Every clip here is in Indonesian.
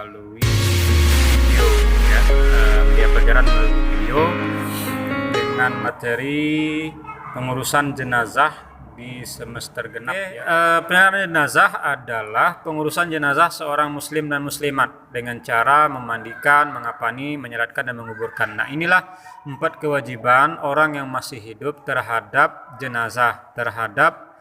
melalui video ya, media pelajaran melalui video dengan materi pengurusan jenazah di semester genap. Penanganan jenazah adalah pengurusan jenazah seorang muslim dan muslimat dengan cara memandikan, mengapani, menyelatkan dan menguburkan. Nah, inilah 4 kewajiban orang yang masih hidup terhadap jenazah, terhadap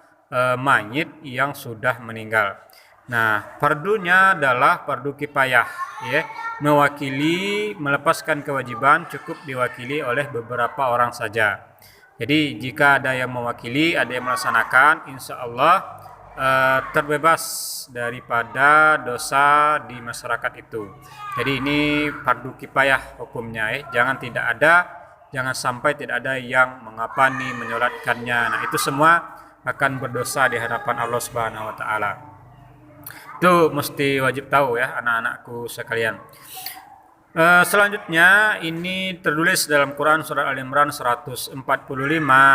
mayit yang sudah meninggal. Nah, fardunya adalah fardu kifayah, ya. Mewakili, melepaskan kewajiban cukup diwakili oleh beberapa orang saja. Jadi jika ada yang mewakili, ada yang melaksanakan, insya Allah terbebas daripada dosa di masyarakat itu. Jadi ini fardu kifayah hukumnya, jangan sampai tidak ada yang mengapani, menyolatkannya. Nah, itu semua akan berdosa di hadapan Allah Subhanahu wa taala. Itu mesti wajib tahu ya anak-anakku sekalian. Selanjutnya ini tertulis dalam Quran surat Al-Imran 145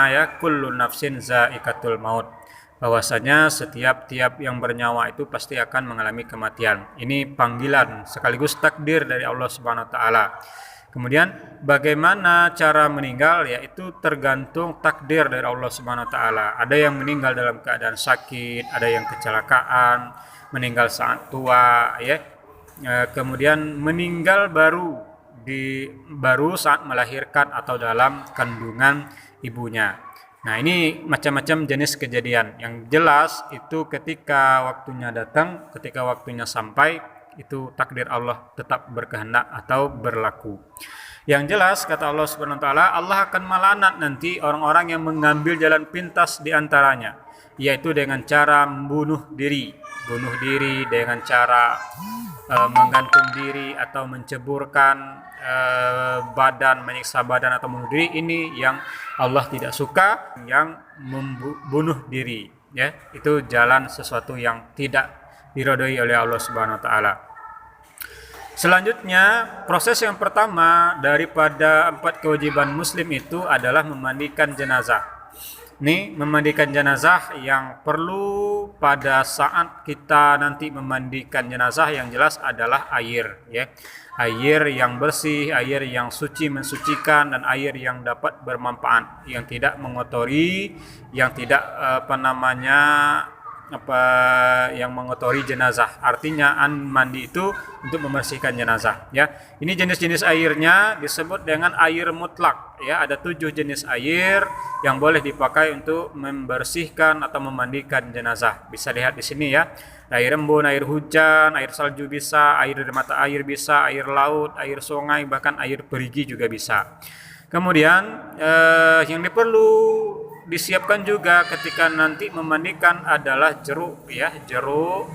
ya, kullu nafsin za'iqatul maut, bahwasanya setiap yang bernyawa itu pasti akan mengalami kematian. Ini panggilan sekaligus takdir dari Allah Subhanahu wa taala. Kemudian bagaimana cara meninggal, yaitu tergantung takdir dari Allah Subhanahu wa taala. Ada yang meninggal dalam keadaan sakit, ada yang kecelakaan, meninggal saat tua ya. Kemudian meninggal baru saat melahirkan atau dalam kandungan ibunya. Nah, ini macam-macam jenis kejadian. Yang jelas itu ketika waktunya datang, ketika waktunya sampai, itu takdir Allah tetap berkehendak atau berlaku. Yang jelas kata Allah Subhanahu wa taala, Allah akan melaknat nanti orang-orang yang mengambil jalan pintas di antaranya, yaitu dengan cara bunuh diri dengan cara menggantung diri atau menceburkan badan, menyiksa badan atau bunuh diri. Ini yang Allah tidak suka, yang membunuh diri ya. Itu jalan sesuatu yang tidak diridhoi oleh Allah Subhanahu wa taala. Selanjutnya, proses yang pertama daripada 4 kewajiban muslim itu adalah memandikan jenazah. Ini memandikan jenazah yang perlu pada saat kita nanti memandikan jenazah yang jelas adalah air ya. Air yang bersih, air yang suci, mensucikan, dan air yang dapat bermanfaat, yang tidak mengotori, yang tidak yang mengotori jenazah. Artinya mandi itu untuk membersihkan jenazah ya. Ini jenis-jenis airnya disebut dengan air mutlak ya. Ada 7 jenis air yang boleh dipakai untuk membersihkan atau memandikan jenazah. Bisa lihat di sini ya. Air embun, air hujan, air salju bisa, air dari mata air bisa, air laut, air sungai, bahkan air perigi juga bisa. Kemudian yang perlu disiapkan juga ketika nanti memandikan adalah jeruk ya, jeruk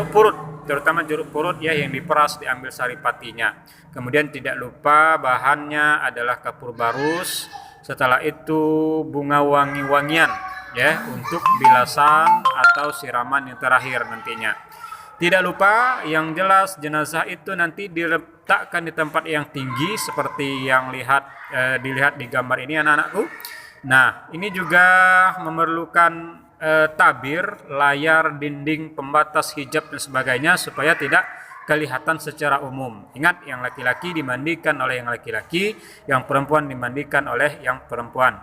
purut, terutama jeruk purut ya, yang diperas, diambil saripatinya. Kemudian tidak lupa bahannya adalah kapur barus. Setelah itu bunga wangi-wangian ya, untuk bilasan atau siraman yang terakhir nantinya. Tidak lupa yang jelas jenazah itu nanti diletakkan di tempat yang tinggi seperti yang dilihat di gambar ini anak-anakku. Nah, ini juga memerlukan tabir, layar, dinding, pembatas, hijab dan sebagainya supaya tidak kelihatan secara umum. Ingat, yang laki-laki dimandikan oleh yang laki-laki, yang perempuan dimandikan oleh yang perempuan.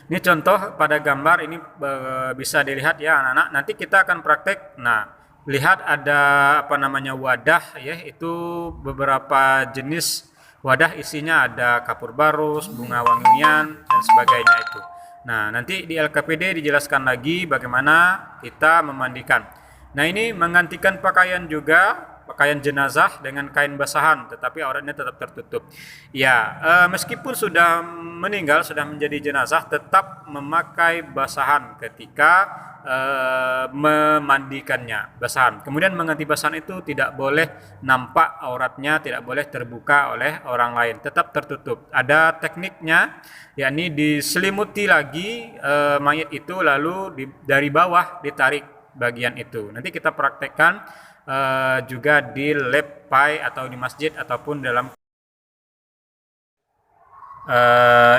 Ini contoh pada gambar ini bisa dilihat ya anak-anak. Nanti kita akan praktek. Nah, lihat ada wadah ya, itu beberapa jenis wadah, isinya ada kapur barus, bunga wangian dan sebagainya itu. Nah, nanti di LKPD dijelaskan lagi bagaimana kita memandikan. Nah, ini menggantikan pakaian juga, pakaian jenazah dengan kain basahan, tetapi auratnya tetap tertutup. Ya, meskipun sudah meninggal, sudah menjadi jenazah, tetap memakai basahan ketika memandikannya, basahan. Kemudian mengganti basahan itu tidak boleh nampak auratnya, tidak boleh terbuka oleh orang lain, tetap tertutup. Ada tekniknya, yakni diselimuti lagi mayat itu, lalu dari bawah ditarik bagian itu. Nanti kita praktekkan juga di lab PAI atau di masjid ataupun dalam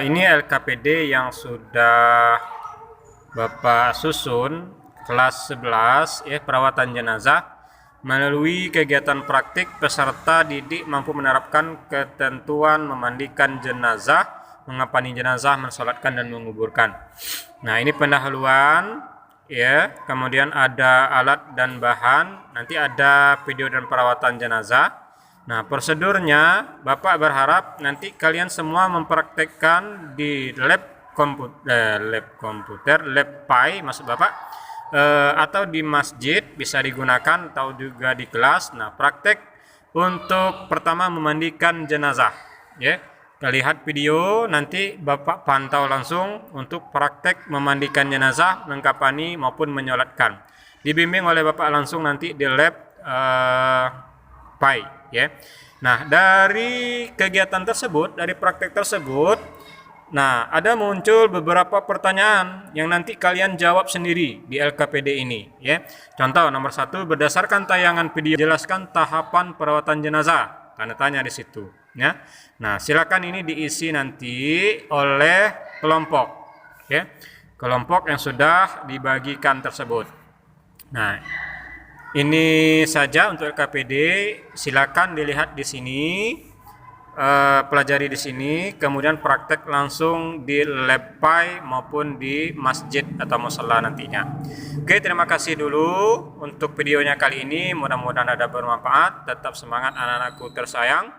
ini LKPD yang sudah Bapak susun kelas 11 ya, perawatan jenazah. Melalui kegiatan praktik, peserta didik mampu menerapkan ketentuan memandikan jenazah, mengapani jenazah, mensolatkan dan menguburkan. Nah, ini pendahuluan ya. Kemudian ada alat dan bahan, nanti ada video dan perawatan jenazah. Nah, prosedurnya Bapak berharap nanti kalian semua mempraktekkan di lab komputer, lab Pi maksud Bapak, atau di masjid bisa digunakan atau juga di kelas. Nah, praktek untuk pertama memandikan jenazah ya. Kita lihat video, nanti Bapak pantau langsung untuk praktek memandikan jenazah, mengkapani maupun menyolatkan. Dibimbing oleh Bapak langsung nanti di lab Pi ya. Nah, dari kegiatan tersebut, dari praktek tersebut, nah, ada muncul beberapa pertanyaan yang nanti kalian jawab sendiri di LKPD ini ya. Contoh nomor 1, berdasarkan tayangan video jelaskan tahapan perawatan jenazah. Tanda tanya di situ ya. Nah, silakan ini diisi nanti oleh kelompok ya. Kelompok yang sudah dibagikan tersebut. Nah, ini saja untuk LKPD. Silakan dilihat di sini. Pelajari di sini, kemudian praktek langsung di lab Pi maupun di masjid atau musala nantinya. Oke, terima kasih dulu untuk videonya kali ini. Mudah-mudahan ada bermanfaat. Tetap semangat anak-anakku tersayang.